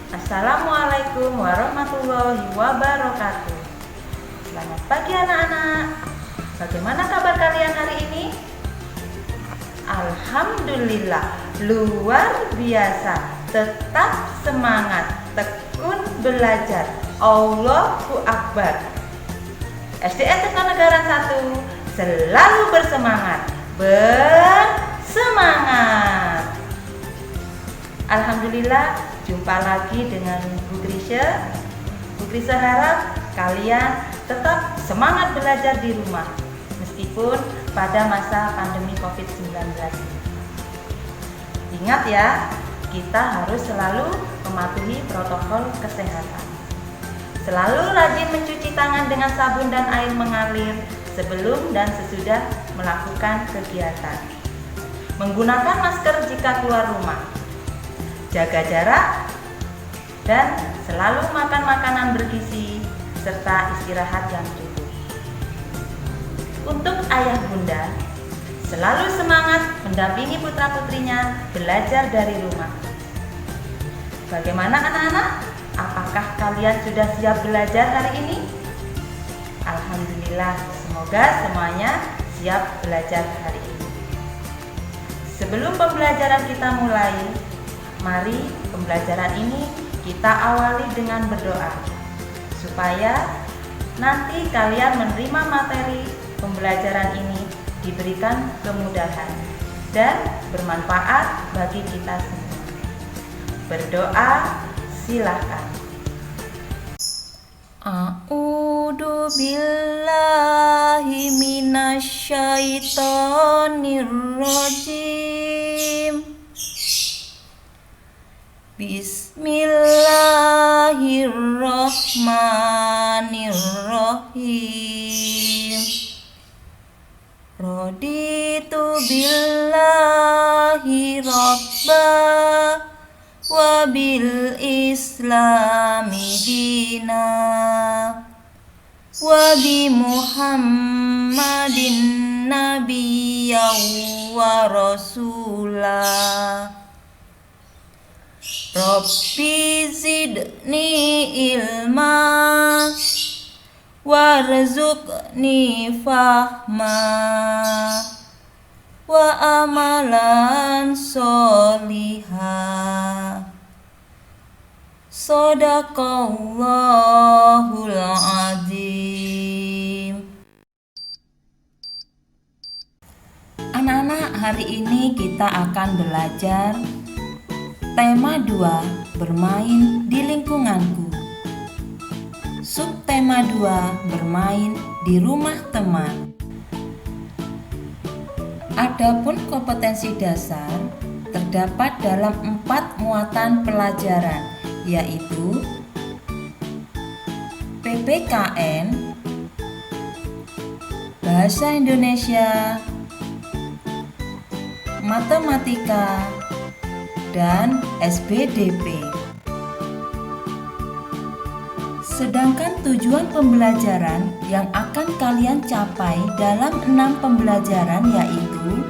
Assalamualaikum warahmatullahi wabarakatuh. Selamat pagi anak-anak. Bagaimana kabar kalian hari ini? Alhamdulillah, luar biasa. Tetap semangat, tekun belajar. Allahu Akbar. SDN Tekanegara 1 selalu bersemangat. Bersemangat. Alhamdulillah, jumpa lagi dengan Bu Grisha. Bu Grisha harap kalian tetap semangat belajar di rumah meskipun pada masa pandemi COVID-19 ini. Ingat ya, kita harus selalu mematuhi protokol kesehatan. Selalu rajin mencuci tangan dengan sabun dan air mengalir sebelum dan sesudah melakukan kegiatan. Menggunakan masker jika keluar rumah. Jaga jarak dan selalu makan makanan bergizi serta istirahat yang cukup. Untuk ayah bunda, selalu semangat mendampingi putra-putrinya belajar dari rumah. Bagaimana anak-anak? Apakah kalian sudah siap belajar hari ini? Alhamdulillah, semoga semuanya siap belajar hari ini. Sebelum pembelajaran kita mulai, mari pembelajaran ini kita awali dengan berdoa supaya nanti kalian menerima materi pembelajaran ini diberikan kemudahan dan bermanfaat bagi kita semua. Berdoa, silakan. A'udzu billahi minasyaitonir rajim. Bismillahirrahmanirrahim. Raditu billahi rabba wa bil islami dina wa bi muhammadin nabiyyan wa rasulah. Rabbi zidni ilma warzuqni fahma wa amalan solihah. Shadaqallahul azim. Anak-anak, hari ini kita akan belajar tema 2, bermain di lingkunganku. Subtema 2, bermain di rumah teman. Adapun kompetensi dasar terdapat dalam 4 muatan pelajaran, yaitu PPKN, Bahasa Indonesia, Matematika, dan SBDP. Sedangkan tujuan pembelajaran yang akan kalian capai dalam 6 pembelajaran yaitu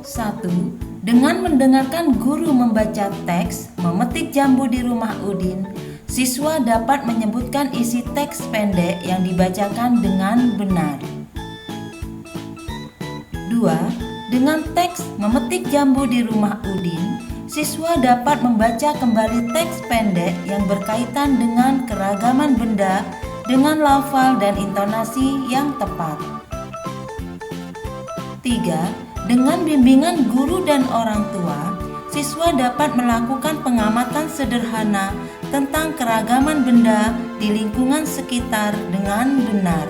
1. Dengan mendengarkan guru membaca teks Memetik Jambu di Rumah Udin, siswa dapat menyebutkan isi teks pendek yang dibacakan dengan benar. 2. Dengan teks Memetik Jambu di Rumah Udin, siswa dapat membaca kembali teks pendek yang berkaitan dengan keragaman benda dengan lafal dan intonasi yang tepat. 3. Dengan bimbingan guru dan orang tua, siswa dapat melakukan pengamatan sederhana tentang keragaman benda di lingkungan sekitar dengan benar.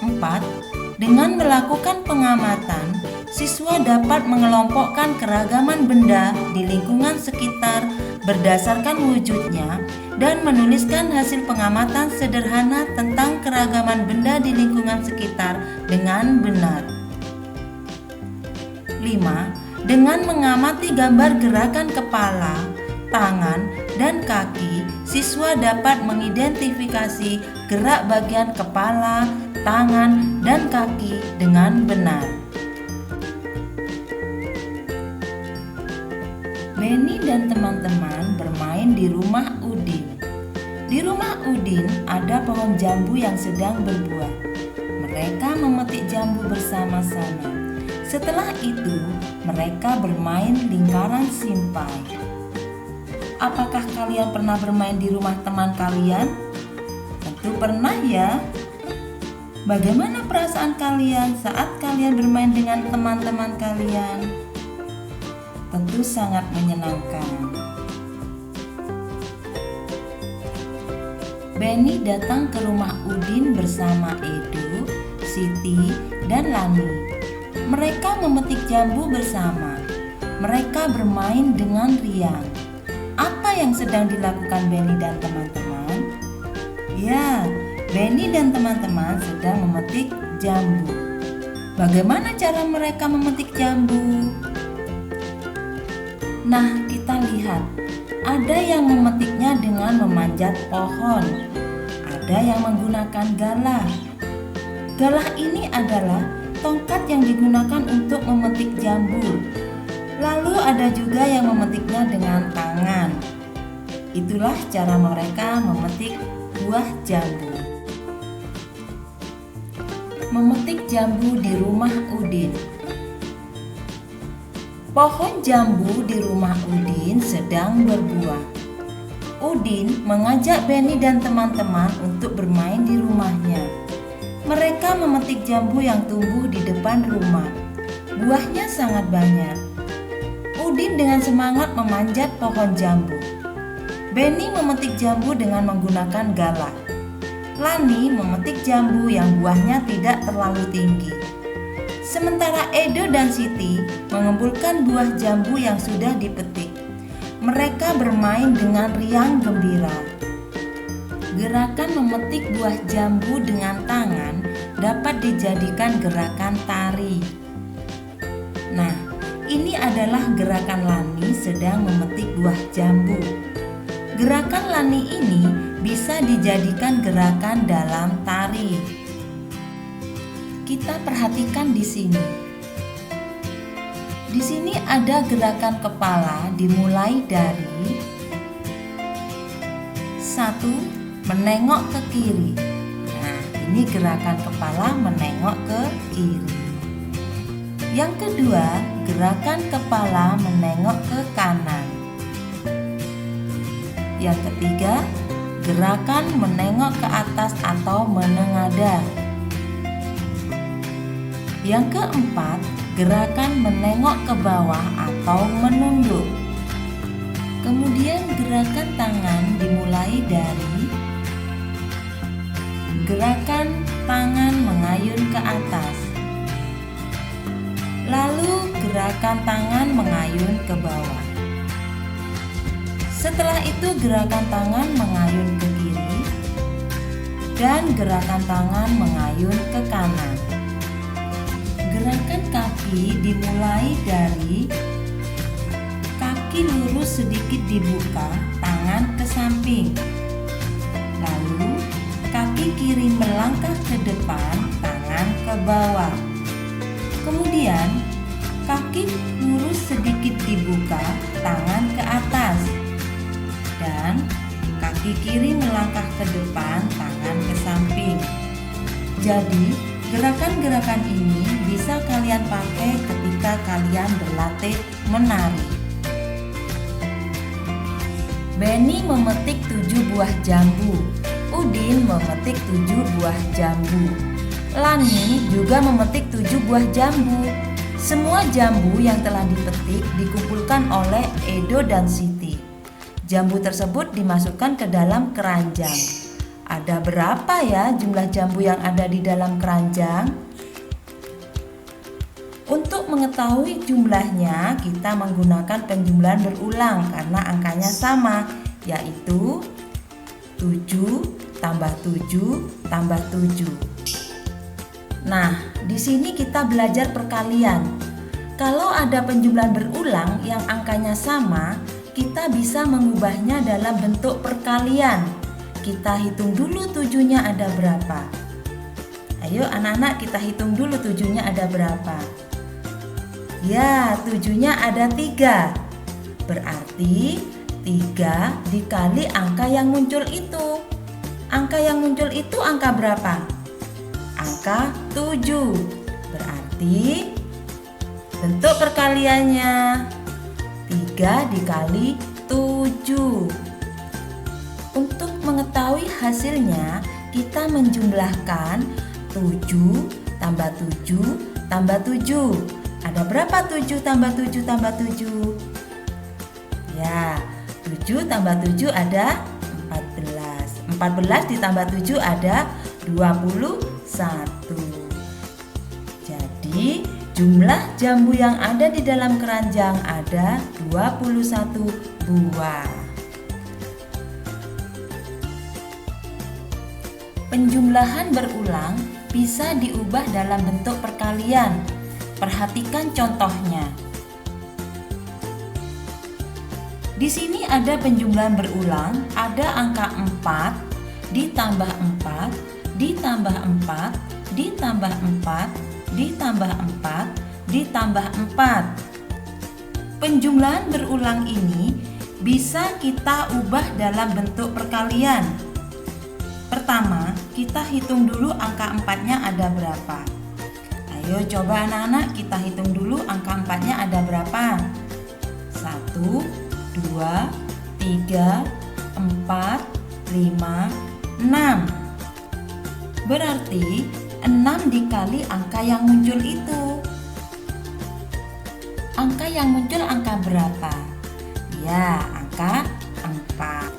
4. Dengan melakukan pengamatan, siswa dapat mengelompokkan keragaman benda di lingkungan sekitar berdasarkan wujudnya dan menuliskan hasil pengamatan sederhana tentang keragaman benda di lingkungan sekitar dengan benar. 5. Dengan mengamati gambar gerakan kepala, tangan, dan kaki, siswa dapat mengidentifikasi gerak bagian kepala, tangan, dan kaki dengan benar. Benny dan teman-teman bermain di rumah Udin. Di rumah Udin ada pohon jambu yang sedang berbuah. Mereka memetik jambu bersama-sama. Setelah itu, mereka bermain lingkaran simpai. Apakah kalian pernah bermain di rumah teman kalian? Tentu pernah ya. Bagaimana perasaan kalian saat kalian bermain dengan teman-teman kalian? Tentu sangat menyenangkan. Benny datang ke rumah Udin bersama Edo, Siti, dan Lani. Mereka memetik jambu bersama. Mereka bermain dengan riang. Apa yang sedang dilakukan Benny dan teman-teman? Ya, Benny dan teman-teman sedang memetik jambu. Bagaimana cara mereka memetik jambu? Nah, kita lihat. Ada yang memetiknya dengan memanjat pohon. Ada yang menggunakan galah. Galah ini adalah tongkat yang digunakan untuk memetik jambu. Lalu ada juga yang memetiknya dengan tangan. Itulah cara mereka memetik buah jambu. Memetik jambu di rumah Udin. Pohon jambu di rumah Udin sedang berbuah. Udin mengajak Benny dan teman-teman untuk bermain di rumahnya. Mereka memetik jambu yang tumbuh di depan rumah. Buahnya sangat banyak. Udin dengan semangat memanjat pohon jambu. Benny memetik jambu dengan menggunakan galah. Lani memetik jambu yang buahnya tidak terlalu tinggi. Sementara Edo dan Siti mengumpulkan buah jambu yang sudah dipetik. Mereka bermain dengan riang gembira. Gerakan memetik buah jambu dengan tangan dapat dijadikan gerakan tari. Nah, ini adalah gerakan Lani sedang memetik buah jambu. Gerakan Lani ini bisa dijadikan gerakan dalam tari. Kita perhatikan di sini. Di sini ada gerakan kepala dimulai dari 1. Menengok ke kiri. Nah, ini gerakan kepala menengok ke kiri. Yang kedua, gerakan kepala menengok ke kanan. Yang ketiga, gerakan menengok ke atas atau menengadah. Yang keempat, gerakan menengok ke bawah atau menunduk. Kemudian gerakan tangan dimulai dari gerakan tangan mengayun ke atas. Lalu gerakan tangan mengayun ke bawah. Setelah itu gerakan tangan mengayun ke kiri dan gerakan tangan mengayun ke kanan. Gerakan kaki dimulai dari kaki lurus sedikit dibuka, tangan ke samping. Lalu kaki kiri melangkah ke depan, tangan ke bawah. Kemudian kaki lurus sedikit dibuka, tangan ke atas. Dan kaki kiri melangkah ke depan, tangan ke samping. Jadi, gerakan-gerakan ini bisa kalian pakai ketika kalian berlatih menari. Benny memetik 7 buah jambu. Udin memetik 7 buah jambu. Lani juga memetik 7 buah jambu. Semua jambu yang telah dipetik dikumpulkan oleh Edo dan Siti. Jambu tersebut dimasukkan ke dalam keranjang. Ada berapa ya jumlah jambu yang ada di dalam keranjang? Untuk mengetahui jumlahnya, kita menggunakan penjumlahan berulang karena angkanya sama, yaitu 7 tambah 7 tambah 7. Nah, di sini kita belajar perkalian. Kalau ada penjumlahan berulang yang angkanya sama, kita bisa mengubahnya dalam bentuk perkalian. Kita hitung dulu 7-nya ada berapa. Ayo anak-anak, kita hitung dulu 7-nya ada berapa. Ya, 7-nya ada 3. Berarti 3 dikali angka yang muncul itu. Angka yang muncul itu angka berapa? Angka 7. Berarti bentuk perkaliannya 3 dikali 7. Untuk mengetahui hasilnya, kita menjumlahkan 7 tambah 7 tambah 7. Ada berapa 7 tambah 7 tambah 7? Ya, 7 tambah 7 ada 14. 14 ditambah 7 ada 21. Jadi, jumlah jambu yang ada di dalam keranjang ada 21 buah. Penjumlahan berulang bisa diubah dalam bentuk perkalian. Perhatikan contohnya. Di sini ada penjumlahan berulang, ada angka 4 ditambah 4 ditambah 4 ditambah 4 ditambah 4 ditambah 4. Penjumlahan berulang ini bisa kita ubah dalam bentuk perkalian. Pertama, kita hitung dulu angka 4-nya ada berapa. Ayo coba anak-anak kita hitung dulu angka 4-nya ada berapa. 1, 2, 3, 4, 5, 6. Berarti 6 dikali angka yang muncul itu. Angka yang muncul angka berapa? Ya, angka 4.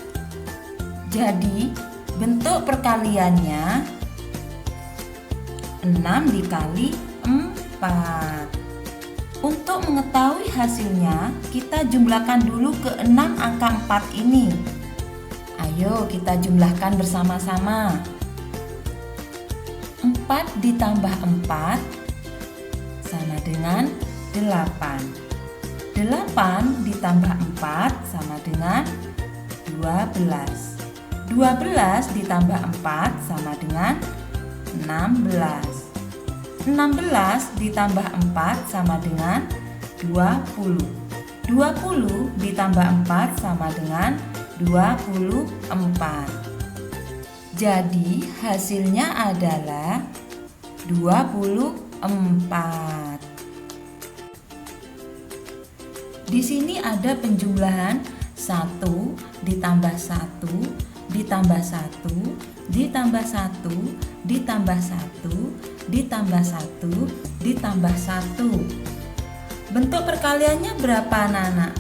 Jadi, bentuk perkaliannya 6 dikali 4. Untuk mengetahui hasilnya, kita jumlahkan dulu ke 6 angka 4 ini. Ayo kita jumlahkan bersama-sama. 4 ditambah 4 sama dengan 8. 8 ditambah 4 sama dengan 12. 12 ditambah 4 sama dengan 16. 16 ditambah 4 sama dengan 20. 20 ditambah 4 sama dengan 24. Jadi hasilnya adalah 24. Di sini ada penjumlahan 1 ditambah 1 ditambah 1 ditambah 1 ditambah 1 ditambah 1 ditambah 1. Bentuk perkaliannya berapa anak-anak?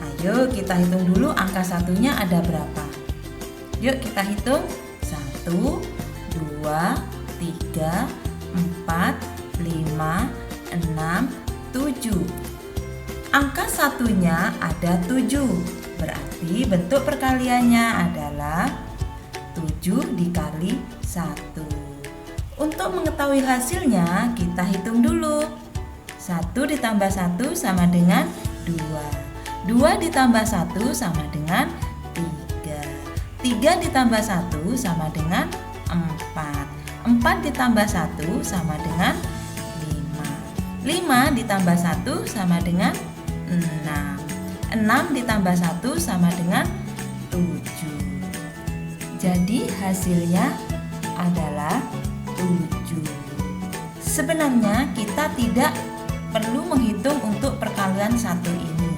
Ayo kita hitung dulu angka satunya ada berapa. Yuk kita hitung. 1, 2, 3, 4, 5, 6, 7. Angka satunya ada 7. Berarti bentuk perkaliannya adalah 7 dikali 1. Untuk mengetahui hasilnya, kita hitung dulu. 1 ditambah 1 sama dengan 2. 2 ditambah 1 sama dengan 3. 3 ditambah 1 sama dengan 4. 4 ditambah 1 sama dengan 5. 5 ditambah 1 sama dengan 6. 6 ditambah 1 sama dengan 7. Jadi hasilnya adalah 7. Sebenarnya kita tidak perlu menghitung untuk perkalian 1 ini.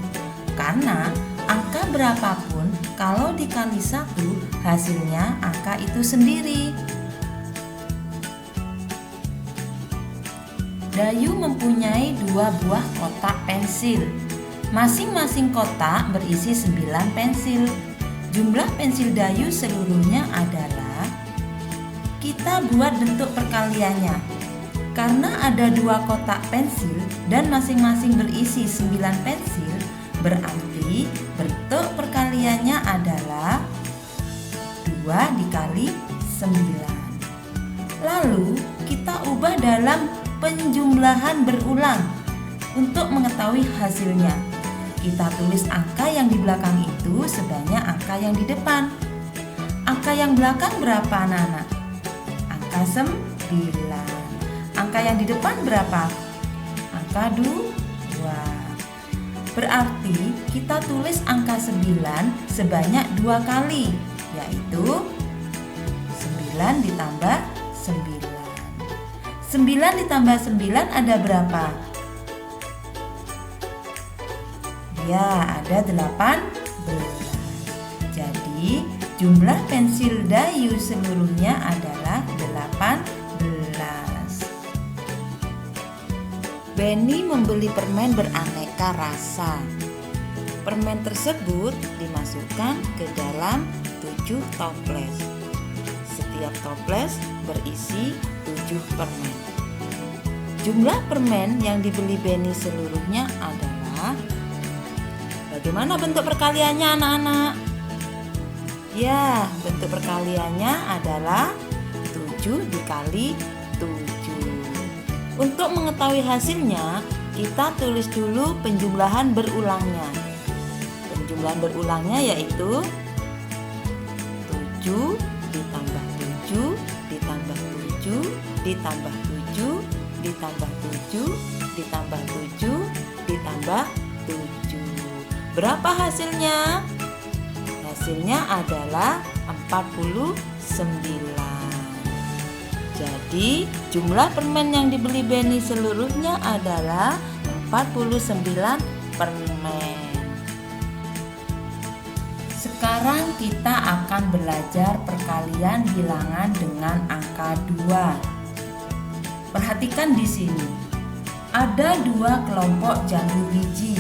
Karena angka berapapun kalau dikali 1 hasilnya angka itu sendiri. Dayu mempunyai 2 buah kotak pensil. Masing-masing kotak berisi 9 pensil. Jumlah pensil Dayu seluruhnya adalah, kita buat bentuk perkaliannya. Karena ada 2 kotak pensil dan masing-masing berisi 9 pensil, berarti bentuk perkaliannya adalah 2 dikali 9. Lalu kita ubah dalam penjumlahan berulang untuk mengetahui hasilnya. Kita tulis angka yang di belakang itu sebanyak angka yang di depan. Angka yang belakang berapa anak-anak? Angka 9. Angka yang di depan berapa? Angka 2. Berarti kita tulis angka 9 sebanyak 2 kali, yaitu 9 ditambah 9. 9 ditambah 9 ada berapa? Ya, ada 18. Jadi, jumlah pensil Dayu seluruhnya adalah 18. Benny membeli permen beraneka rasa. Permen tersebut dimasukkan ke dalam 7 toples. Setiap toples berisi 7 permen. Jumlah permen yang dibeli Benny seluruhnya adalah, bagaimana bentuk perkaliannya anak-anak? Ya, bentuk perkaliannya adalah 7 dikali 7. Untuk mengetahui hasilnya, kita tulis dulu penjumlahan berulangnya. Penjumlahan berulangnya yaitu 7 ditambah 7 ditambah 7 ditambah 7 ditambah 7 ditambah 7 ditambah 7. Berapa hasilnya? Hasilnya adalah 49. Jadi jumlah permen yang dibeli Benny seluruhnya adalah 49 permen. Sekarang kita akan belajar perkalian bilangan dengan angka 2. Perhatikan di sini. Ada 2 kelompok jambu biji.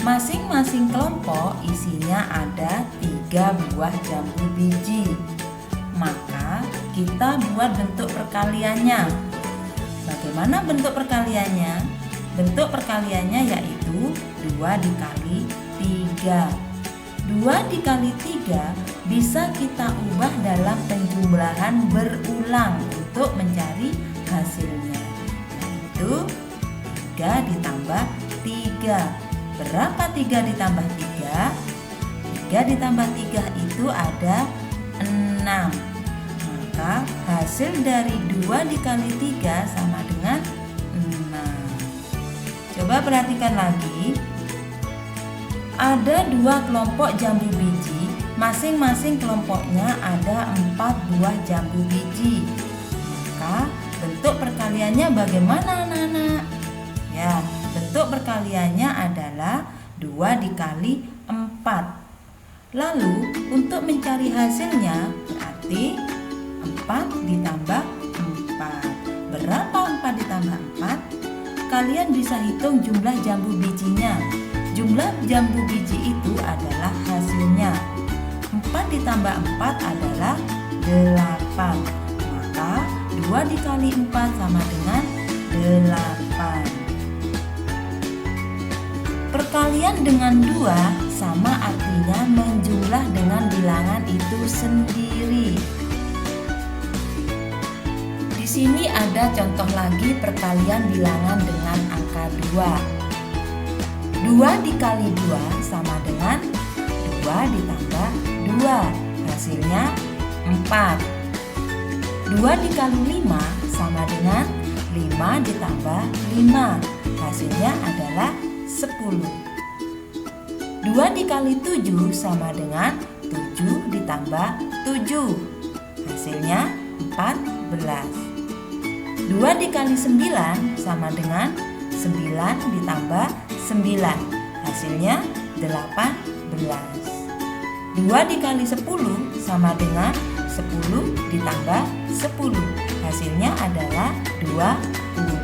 Masing-masing kelompok isinya ada 3 buah jambu biji. Maka kita buat bentuk perkaliannya. Bagaimana bentuk perkaliannya? Bentuk perkaliannya yaitu 2 dikali 3. 2 dikali 3 bisa kita ubah dalam penjumlahan berulang untuk mencari hasilnya, yaitu 3 ditambah 3. Berapa 3 ditambah 3? 3 ditambah 3 itu ada 6. Maka hasil dari 2 dikali 3 sama dengan 6. Coba perhatikan lagi. Ada 2 kelompok jambu biji. Masing-masing kelompoknya ada 4 buah jambu biji. Maka bentuk perkaliannya bagaimana anak-anak? Ya, bentuk perkaliannya adalah 2 dikali 4. Lalu untuk mencari hasilnya berarti 4 ditambah 4. Berapa 4 ditambah 4? Kalian bisa hitung jumlah jambu bijinya. Jumlah jambu biji itu adalah hasilnya. 4 ditambah 4 adalah 8. Maka 2 dikali 4 sama dengan 8. Perkalian dengan 2 sama artinya menjumlah dengan bilangan itu sendiri. Di sini ada contoh lagi perkalian bilangan dengan angka 2. 2 dikali 2 sama dengan 2 ditambah 2. Hasilnya 4. 2 dikali 5 sama dengan 5 ditambah 5. Hasilnya adalah 10. 2 dikali 7 sama dengan 7 ditambah 7. Hasilnya 14. 2 dikali 9 sama dengan 9 ditambah 9. Hasilnya 18. 2 dikali 10 sama dengan 10 ditambah 10. Hasilnya adalah 20.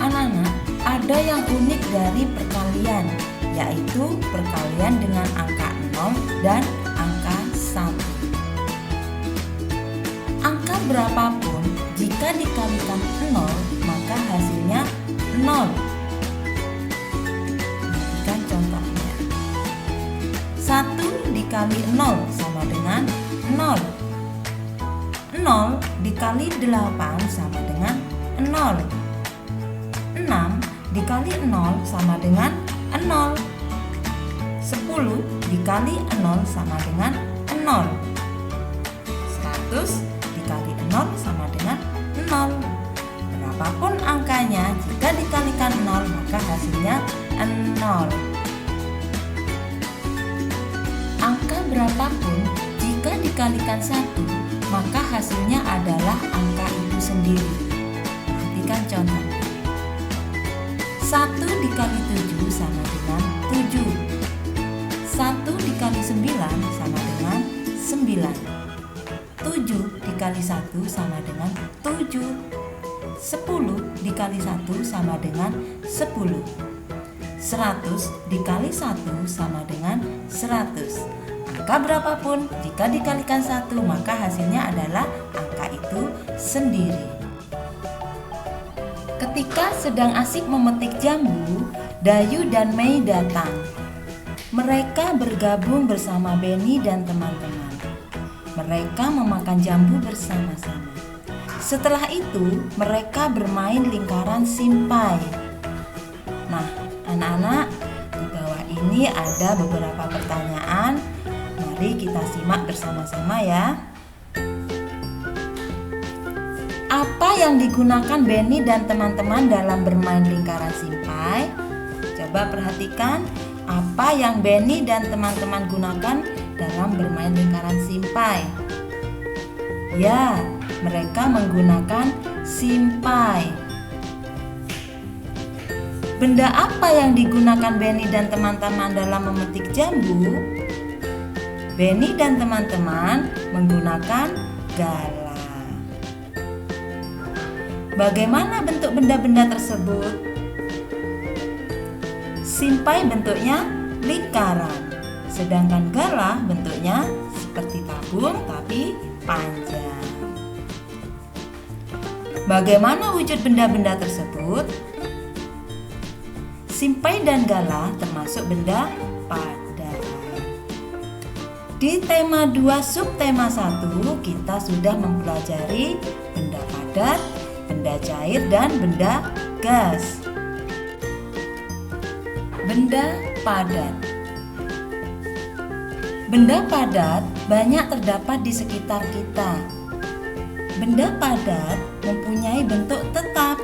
Anak-anak, ada yang unik dari perkalian, yaitu perkalian dengan angka 0 dan angka 1. Angka berapapun jika dikalikan 0 maka hasilnya 0. Perhatikan contohnya. 1 dikali 0 sama dengan 0. 0 dikali 8 sama dengan 0. 6 dikali 0 sama dengan 0. 10 dikali 0 sama dengan 0. 100 dikali 0 sama dengan 0. Berapapun angkanya, jika dikalikan hasilnya 0. Angka berapapun jika dikalikan 1, maka hasilnya adalah angka itu sendiri. Perhatikan contoh. 1 dikali 7 sama dengan 7. 1 dikali 9 sama dengan 9. 7 dikali 1 sama dengan 7. 10 dikali 1 sama dengan 10. 100 dikali 1 sama dengan 100. Angka berapapun jika dikalikan 1, maka hasilnya adalah angka itu sendiri. Ketika sedang asik memetik jambu, Dayu dan Mei datang. Mereka bergabung bersama Benny dan teman-teman. Mereka memakan jambu bersama-sama. Setelah itu, mereka bermain lingkaran simpai. Nah, anak-anak, di bawah ini ada beberapa pertanyaan. Mari kita simak bersama-sama ya. Apa yang digunakan Benny dan teman-teman dalam bermain lingkaran simpai? Coba perhatikan apa yang Benny dan teman-teman gunakan dalam bermain lingkaran simpai. Ya, mereka menggunakan simpai. Benda apa yang digunakan Benny dan teman-teman dalam memetik jambu? Benny dan teman-teman menggunakan gala. Bagaimana bentuk benda-benda tersebut? Simpai bentuknya lingkaran, sedangkan gala bentuknya seperti tabung tapi panjang. Bagaimana wujud benda-benda tersebut? Simpai dan gala termasuk benda padat. Di tema 2 subtema 1 kita sudah mempelajari benda padat, benda cair, dan benda gas. Benda padat. Benda padat banyak terdapat di sekitar kita. Benda padat mempunyai bentuk tetap.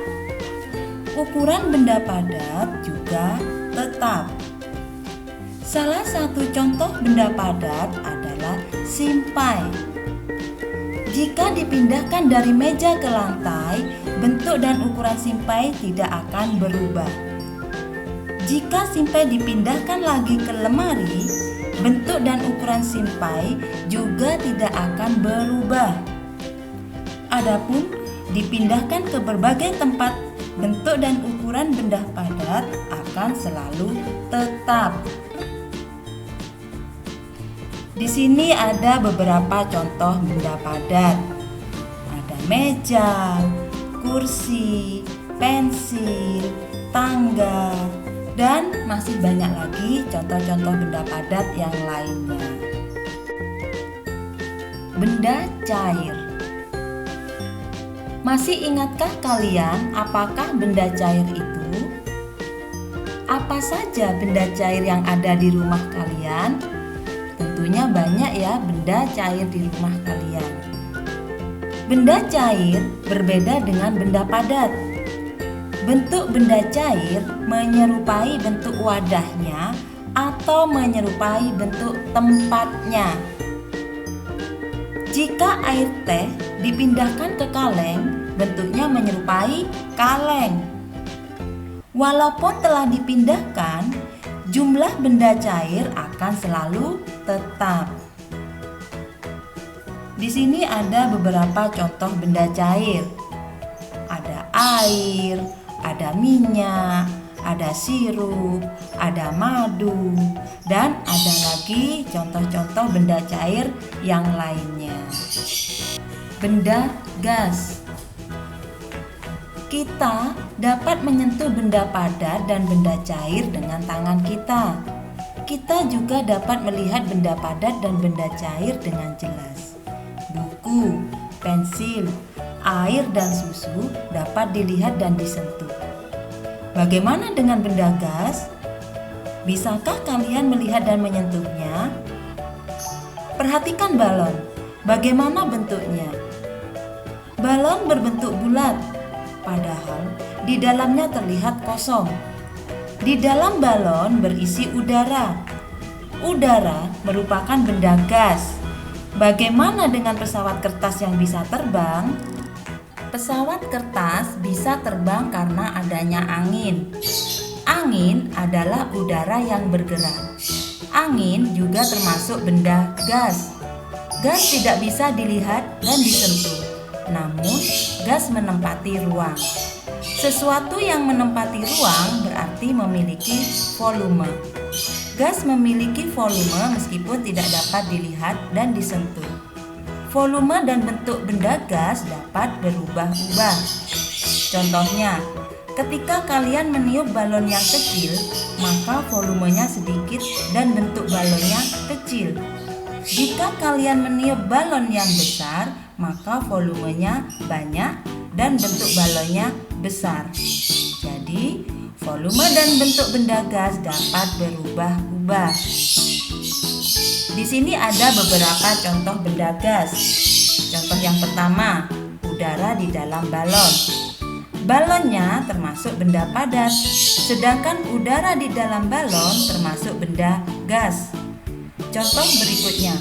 Ukuran benda padat juga tetap. Salah satu contoh benda padat adalah simpai. Jika dipindahkan dari meja ke lantai, bentuk dan ukuran simpai tidak akan berubah. Jika simpai dipindahkan lagi ke lemari, bentuk dan ukuran simpai juga tidak akan berubah. Adapun dipindahkan ke berbagai tempat, bentuk dan ukuran benda padat akan selalu tetap. Di sini ada beberapa contoh benda padat. Ada meja, kursi, pensil, tangga, dan masih banyak lagi contoh-contoh benda padat yang lainnya. Benda cair. Masih ingatkah kalian apakah benda cair itu? Apa saja benda cair yang ada di rumah kalian? Tentunya banyak ya benda cair di rumah kalian. Benda cair berbeda dengan benda padat. Bentuk benda cair menyerupai bentuk wadahnya atau menyerupai bentuk tempatnya. Jika air teh dipindahkan ke kaleng, bentuknya menyerupai kaleng. Walaupun telah dipindahkan, jumlah benda cair akan selalu tetap. Di sini ada beberapa contoh benda cair. Ada air, ada minyak, ada sirup, ada madu, dan ada lagi contoh-contoh benda cair yang lainnya. Benda gas. Kita dapat menyentuh benda padat dan benda cair dengan tangan kita. Kita juga dapat melihat benda padat dan benda cair dengan jelas. Buku, pensil, air, dan susu dapat dilihat dan disentuh. Bagaimana dengan benda gas? Bisakah kalian melihat dan menyentuhnya? Perhatikan balon. Bagaimana bentuknya? Balon berbentuk bulat, padahal di dalamnya terlihat kosong. Di dalam balon berisi udara. Udara merupakan benda gas. Bagaimana dengan pesawat kertas yang bisa terbang? Pesawat kertas bisa terbang karena adanya angin. Angin adalah udara yang bergerak. Angin juga termasuk benda gas. Gas tidak bisa dilihat dan disentuh, namun gas menempati ruang. Sesuatu yang menempati ruang berarti memiliki volume. Gas memiliki volume meskipun tidak dapat dilihat dan disentuh. Volume dan bentuk benda gas dapat berubah-ubah. Contohnya, ketika kalian meniup balon yang kecil, maka volumenya sedikit dan bentuk balonnya kecil. Jika kalian meniup balon yang besar, maka volumenya banyak dan bentuk balonnya besar. Jadi, volume dan bentuk benda gas dapat berubah-ubah. Di sini ada beberapa contoh benda gas. Contoh yang pertama, udara di dalam balon. Balonnya termasuk benda padat, sedangkan udara di dalam balon termasuk benda gas. Contoh berikutnya,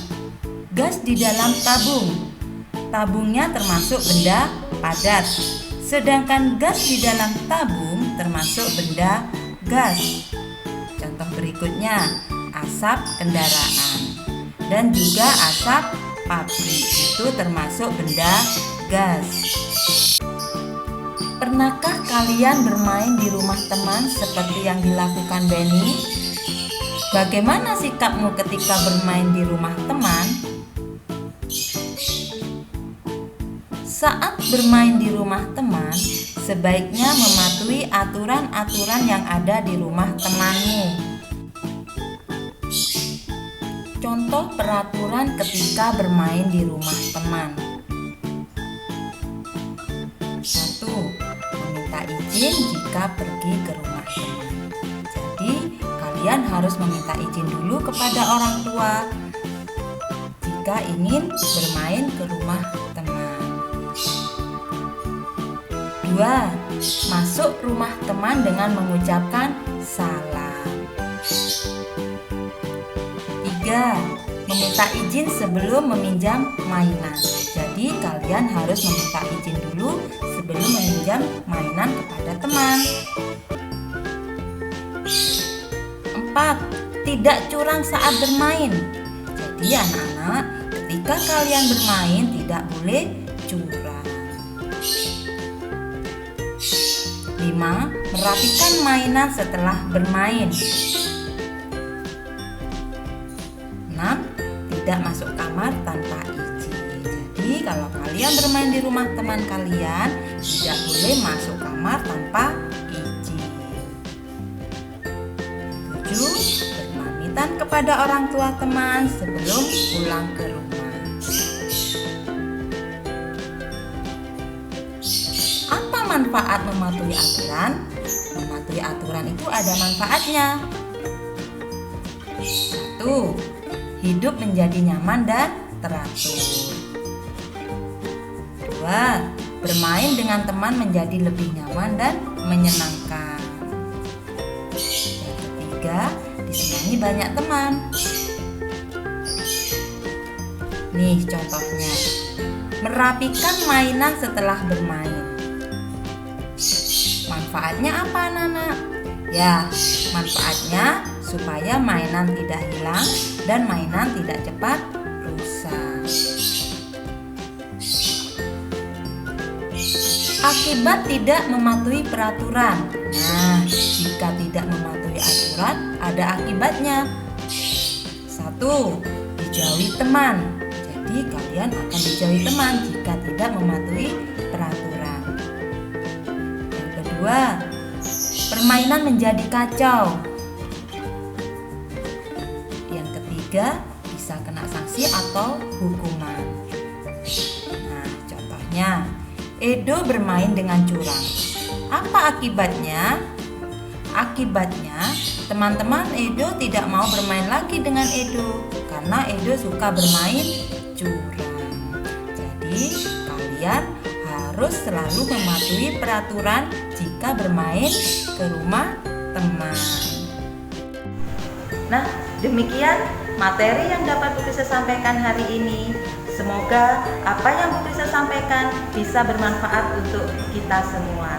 gas di dalam tabung. Tabungnya termasuk benda padat, sedangkan gas di dalam tabung termasuk benda gas. Contoh berikutnya, asap kendaraan dan juga asap pabrik itu termasuk benda gas. Pernahkah kalian bermain di rumah teman seperti yang dilakukan Benny? Bagaimana sikapmu ketika bermain di rumah teman? Saat bermain di rumah teman, sebaiknya mematuhi aturan-aturan yang ada di rumah temanmu. Contoh peraturan ketika bermain di rumah teman. 1. Meminta izin jika pergi ke rumah teman. Jadi, kalian harus meminta izin dulu kepada orang tua jika ingin bermain ke rumah teman. 2. Masuk rumah teman dengan mengucapkan salam. 3. Meminta izin sebelum meminjam mainan. Jadi kalian harus meminta izin dulu sebelum meminjam mainan kepada teman. 4. Tidak curang saat bermain. Jadi anak-anak, ketika kalian bermain tidak boleh curang. 5. Merapikan mainan setelah bermain. 6. Tidak masuk kamar tanpa izin. Jadi kalau kalian bermain di rumah teman kalian, tidak boleh masuk kamar tanpa izin. 7. Berpamitan kepada orang tua teman sebelum pulang ke rumah. Apa manfaat mematuhi aturan? Mematuhi aturan itu ada manfaatnya. 1. Hidup menjadi nyaman dan teratur. 2. Bermain dengan teman menjadi lebih nyaman dan menyenangkan. Yang ketiga, disenangi banyak teman. Nih contohnya, merapikan mainan setelah bermain. Manfaatnya apa anak-anak? Ya, manfaatnya supaya mainan tidak hilang dan mainan tidak cepat rusak. Akibat tidak mematuhi peraturan. Nah, jika tidak mematuhi aturan, ada akibatnya. 1. Dijauhi teman. Jadi kalian akan dijauhi teman jika tidak mematuhi peraturan. Yang kedua, permainan menjadi kacau. Yang ketiga, bisa kena sanksi atau hukuman. Nah, contohnya, Edo bermain dengan curang. Apa akibatnya? Akibatnya, teman-teman Edo tidak mau bermain lagi dengan Edo karena Edo suka bermain curang. Jadi, kalian harus selalu mematuhi peraturan jika bermain ke rumah teman. Nah, demikian materi yang dapat Bu Krisa sampaikan hari ini. Semoga apa yang Bu Krisa sampaikan bisa bermanfaat untuk kita semua.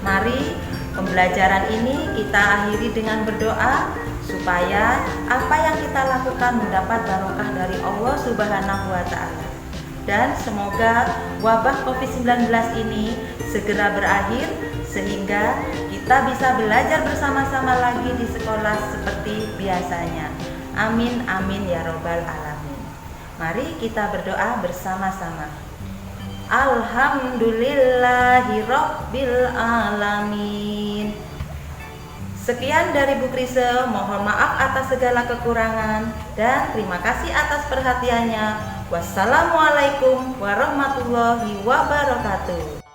Mari pembelajaran ini kita akhiri dengan berdoa supaya apa yang kita lakukan mendapat barokah dari Allah Subhanahu wa Ta'ala. Dan semoga wabah COVID-19 ini segera berakhir sehingga kita bisa belajar bersama-sama lagi di sekolah seperti biasanya. Amin amin ya robbal alamin. Mari kita berdoa bersama-sama. Alhamdulillahi rabbil alamin. Sekian dari Bu Krisa, mohon maaf atas segala kekurangan dan terima kasih atas perhatiannya. Wassalamualaikum warahmatullahi wabarakatuh.